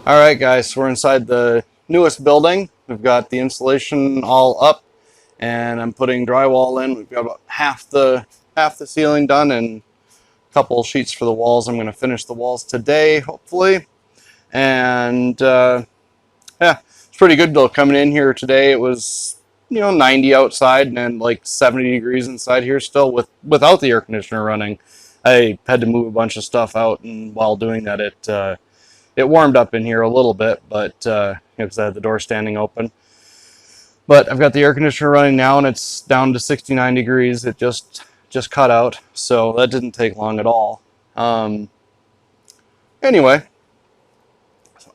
All right, guys, so we're inside the newest building. We've got the insulation all up, and I'm putting drywall in. We've got about half the ceiling done, and a couple sheets for the walls. I'm going to finish the walls today, hopefully. And yeah, it's pretty good though. Coming in here today, it was 90 outside and then like 70 degrees inside here still without the air conditioner running. I had to move a bunch of stuff out, and while doing that, it warmed up in here a little bit, but because I had the door standing open. But I've got the air conditioner running now, and it's down to 69 degrees. It just cut out, so that didn't take long at all. Anyway,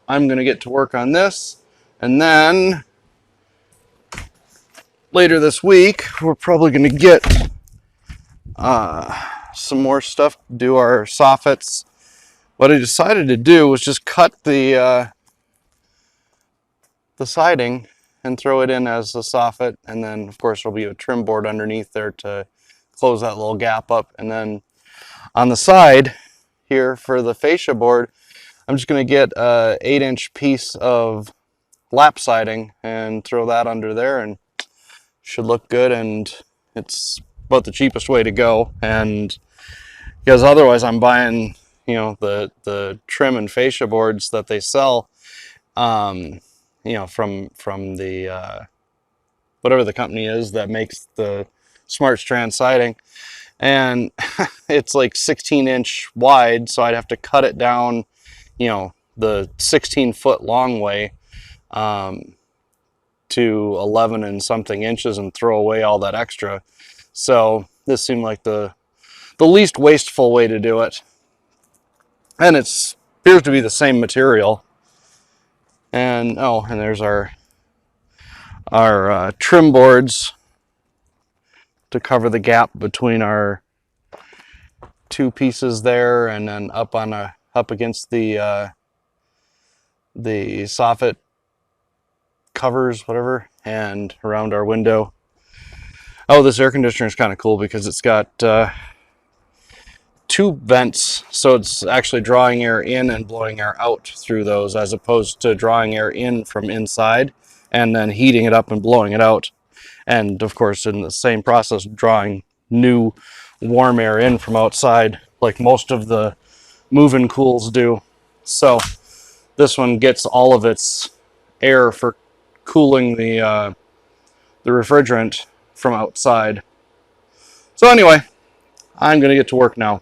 I'm gonna get to work on this, and then later this week we're probably gonna get some more stuff to do our soffits. What I decided to do was just cut the siding and throw it in as a soffit, and then of course there'll be a trim board underneath there to close that little gap up. And then on the side here for the fascia board, I'm just going to get a 8-inch piece of lap siding and throw that under there, and should look good. And it's about the cheapest way to go, and because otherwise I'm buying the trim and fascia boards that they sell from the whatever the company is that makes the Smart Strand siding, and it's like 16-inch wide, so I'd have to cut it down the 16-foot long way to 11 and something inches and throw away all that extra. So this seemed like the least wasteful way to do it, and it appears to be the same material. And and there's our trim boards to cover the gap between our two pieces there, and then up against the soffit covers, whatever, and around our window. Oh, this air conditioner is kind of cool because it's got two vents, so it's actually drawing air in and blowing air out through those, as opposed to drawing air in from inside and then heating it up and blowing it out. And of course, in the same process, drawing new warm air in from outside, like most of the move-in cools do. So this one gets all of its air for cooling the refrigerant from outside. So anyway, I'm gonna get to work now.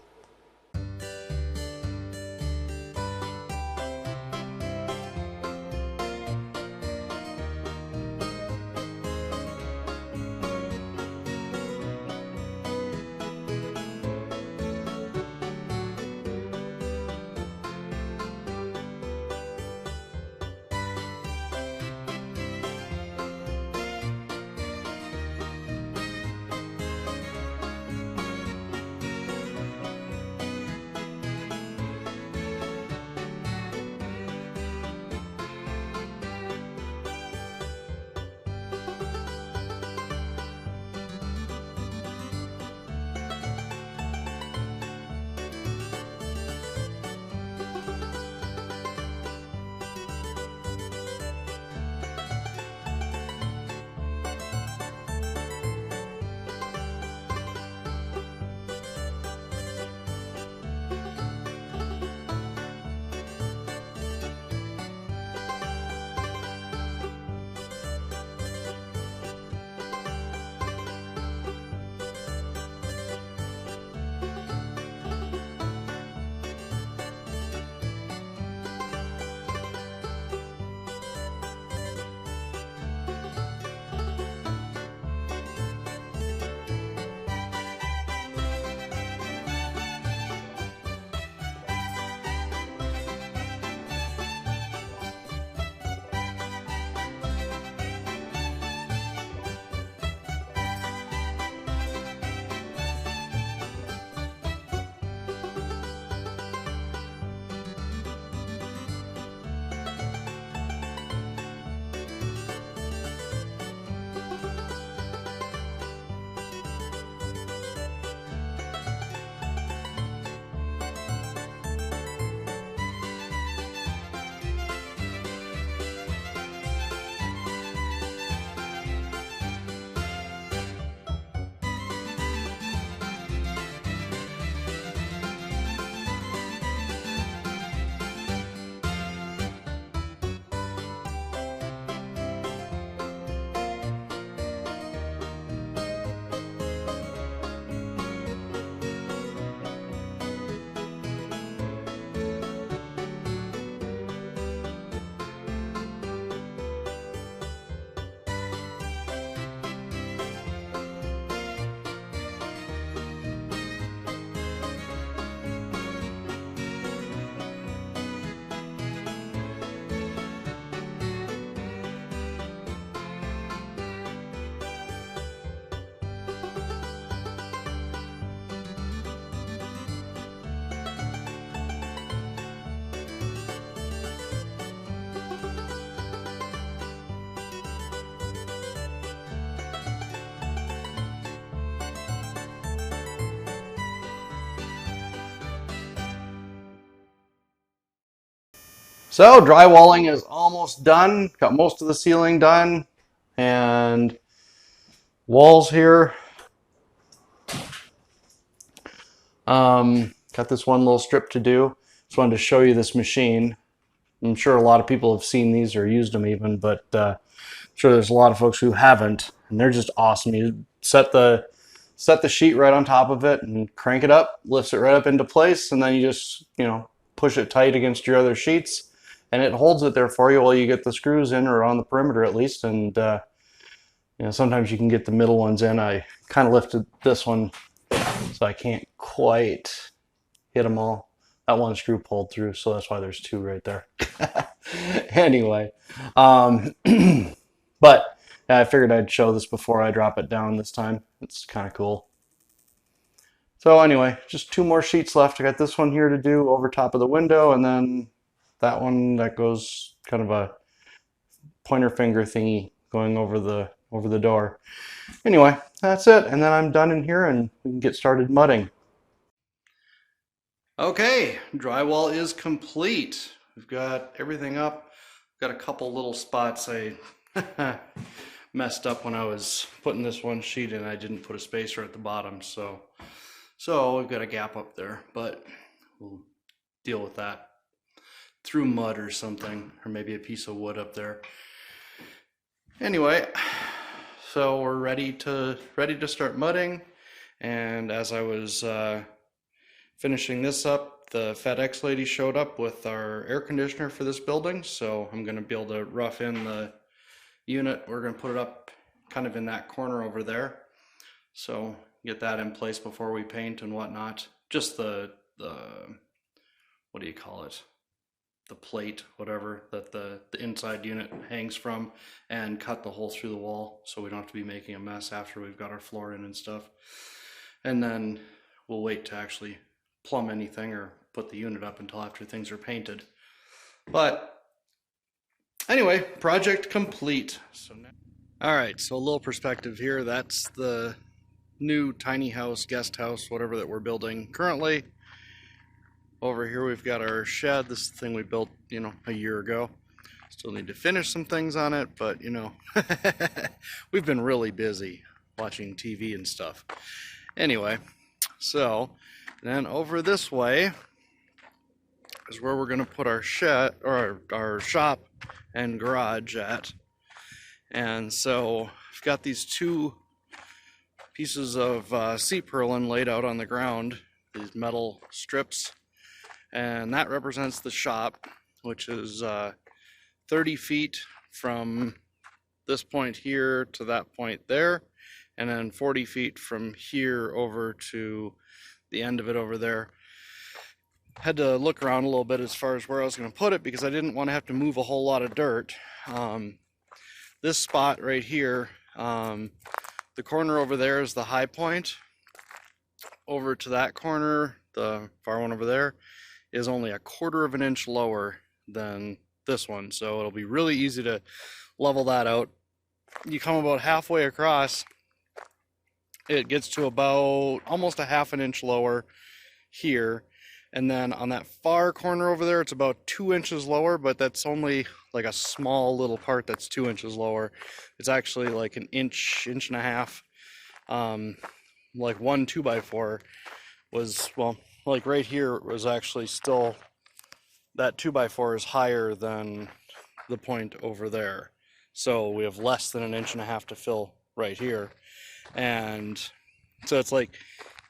So drywalling is almost done. Got most of the ceiling done, and walls here. Got this one little strip to do. Just wanted to show you this machine. I'm sure a lot of people have seen these or used them even, but I'm sure there's a lot of folks who haven't, and they're just awesome. You set the sheet right on top of it and crank it up, lifts it right up into place, and then you just, push it tight against your other sheets, and it holds it there for you while you get the screws in, or on the perimeter at least. And sometimes you can get the middle ones in. I kind of lifted this one, so I can't quite hit them all. That one screw pulled through, so that's why there's two right there. Anyway, but I figured I'd show this before I drop it down this time. It's kind of cool. So anyway, just two more sheets left. I got this one here to do over top of the window, and then that one that goes kind of a pointer finger thingy going over the door. Anyway, that's it, and then I'm done in here, and we can get started mudding. Okay, drywall is complete. We've got everything up. Got a couple little spots I messed up when I was putting this one sheet in. I didn't put a spacer at the bottom, so we've got a gap up there, but we'll deal with that through mud or something, or maybe a piece of wood up there. Anyway, so we're ready to start mudding, and as I was finishing this up, the FedEx lady showed up with our air conditioner for this building, so I'm going to be able to rough in the unit. We're going to put it up kind of in that corner over there, so get that in place before we paint and whatnot. Just the what do you call it? The plate, whatever, that the inside unit hangs from, and cut the hole through the wall so we don't have to be making a mess after we've got our floor in and stuff. And then we'll wait to actually plumb anything or put the unit up until after things are painted. But anyway, project complete. So now, all right, so a little perspective here. That's the new tiny house, guest house, whatever that we're building currently. Over here we've got our shed. This is the thing we built, a year ago. Still need to finish some things on it, but we've been really busy watching TV and stuff. Anyway, so then over this way is where we're going to put our shed, or our shop and garage at. And so I've got these two pieces of seat purlin laid out on the ground, these metal strips, and that represents the shop, which is 30 feet from this point here to that point there, and then 40 feet from here over to the end of it over there. Had to look around a little bit as far as where I was going to put it, because I didn't want to have to move a whole lot of dirt. This spot right here, the corner over there is the high point. Over to that corner, the far one over there, is only a 1/4 of an inch lower than this one, so it'll be really easy to level that out. You come about halfway across, it gets to about almost a 1/2 inch lower here, and then on that far corner over there it's about 2 inches lower, but that's only like a small little part that's 2 inches lower. It's actually like an inch and a half. Like one 2x4 was, well, like right here was actually still, that 2x4 is higher than the point over there, so we have less than an inch and a half to fill right here. And so it's like,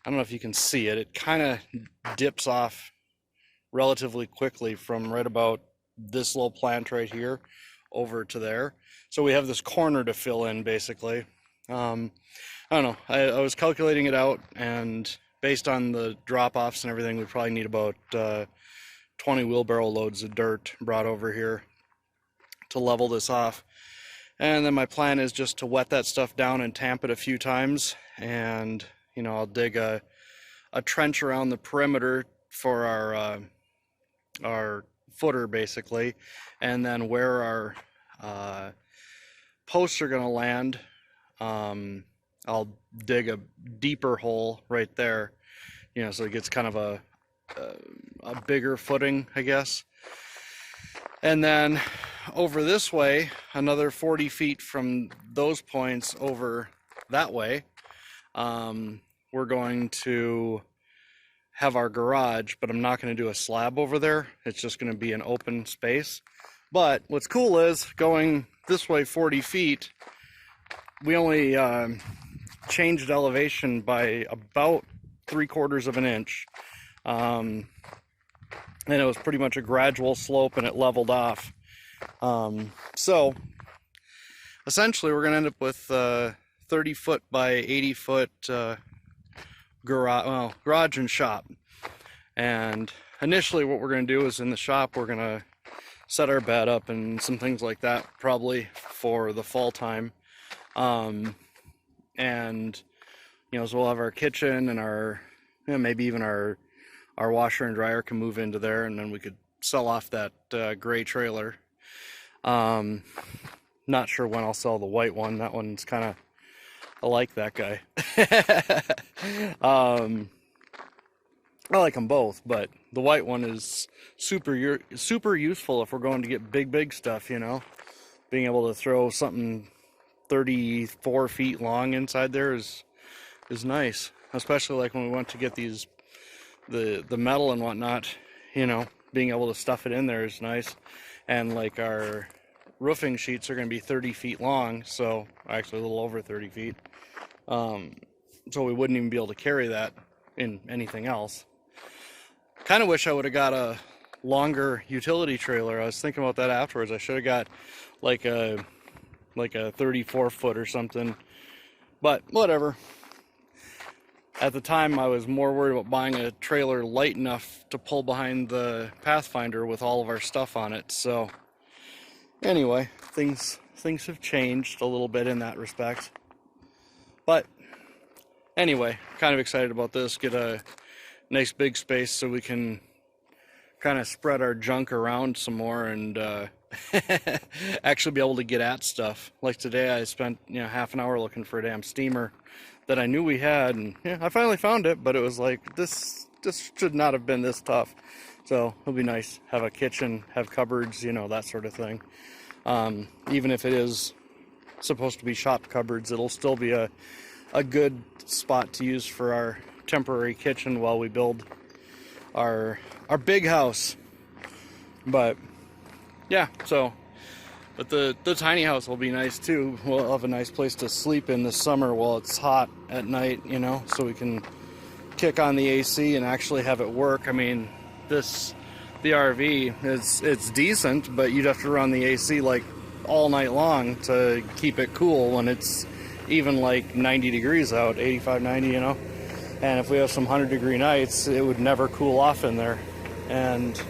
I don't know if you can see it, it kind of dips off relatively quickly from right about this little plant right here over to there. So we have this corner to fill in, basically. I don't know, I was calculating it out, and based on the drop-offs and everything, we probably need about 20 wheelbarrow loads of dirt brought over here to level this off. And then my plan is just to wet that stuff down and tamp it a few times, and I'll dig a trench around the perimeter for our footer, basically, and then where our posts are going to land, I'll dig a deeper hole right there, so it gets kind of a bigger footing, I guess. And then over this way, another 40 feet from those points over that way, we're going to have our garage, but I'm not going to do a slab over there. It's just going to be an open space. But what's cool is going this way 40 feet, we only changed elevation by about 3/4 of an inch. And it was pretty much a gradual slope and it leveled off. So essentially we're going to end up with 30 foot by 80 foot garage and shop. And initially what we're going to do is in the shop we're going to set our bed up and some things like that probably for the fall time. And you know, so we'll have our kitchen and our, you know, maybe even our washer and dryer can move into there, and then we could sell off that gray trailer. Not sure when I'll sell the white one. That one's kind of, I like that guy. I like them both, but the white one is super useful if we're going to get big stuff, you know. Being able to throw something 34 feet long inside there is nice, especially like when we went to get these the metal and whatnot, you know, being able to stuff it in there is nice. And like our roofing sheets are going to be 30 feet long, so actually a little over 30 feet, so we wouldn't even be able to carry that in anything else. Kind of wish I would have got a longer utility trailer. I was thinking about that afterwards. I should have got like a 34 foot or something, but whatever. At the time I was more worried about buying a trailer light enough to pull behind the Pathfinder with all of our stuff on it. So anyway, things have changed a little bit in that respect. But anyway, kind of excited about this. Get a nice big space so we can kind of spread our junk around some more and actually be able to get at stuff. Like today I spent, you know, half an hour looking for a damn steamer that I knew we had, and yeah, I finally found it, but it was like, this should not have been this tough. So it'll be nice, have a kitchen, have cupboards, you know, that sort of thing. Even if it is supposed to be shop cupboards, it'll still be a good spot to use for our temporary kitchen while we build our big house. But yeah, so but the tiny house will be nice too. We'll have a nice place to sleep in this summer while it's hot at night, you know, so we can kick on the AC and actually have it work. I mean, the RV it's decent, but you'd have to run the AC like all night long to keep it cool when it's even like 90 degrees out, 85, 90, you know. And if we have some 100-degree nights, it would never cool off in there. And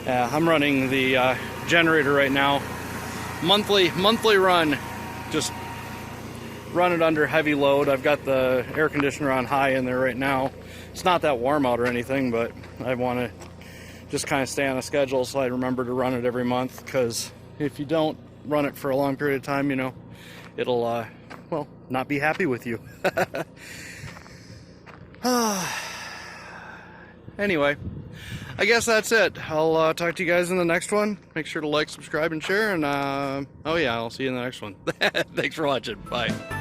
I'm running the generator right now, monthly run, just run it under heavy load. I've got the air conditioner on high in there right now. It's not that warm out or anything, but I want to just kind of stay on a schedule so I remember to run it every month, because if you don't run it for a long period of time, you know, it'll well, not be happy with you. Anyway, I guess that's it. I'll talk to you guys in the next one. Make sure to like, subscribe, and share, and oh yeah, I'll see you in the next one. Thanks for watching. Bye.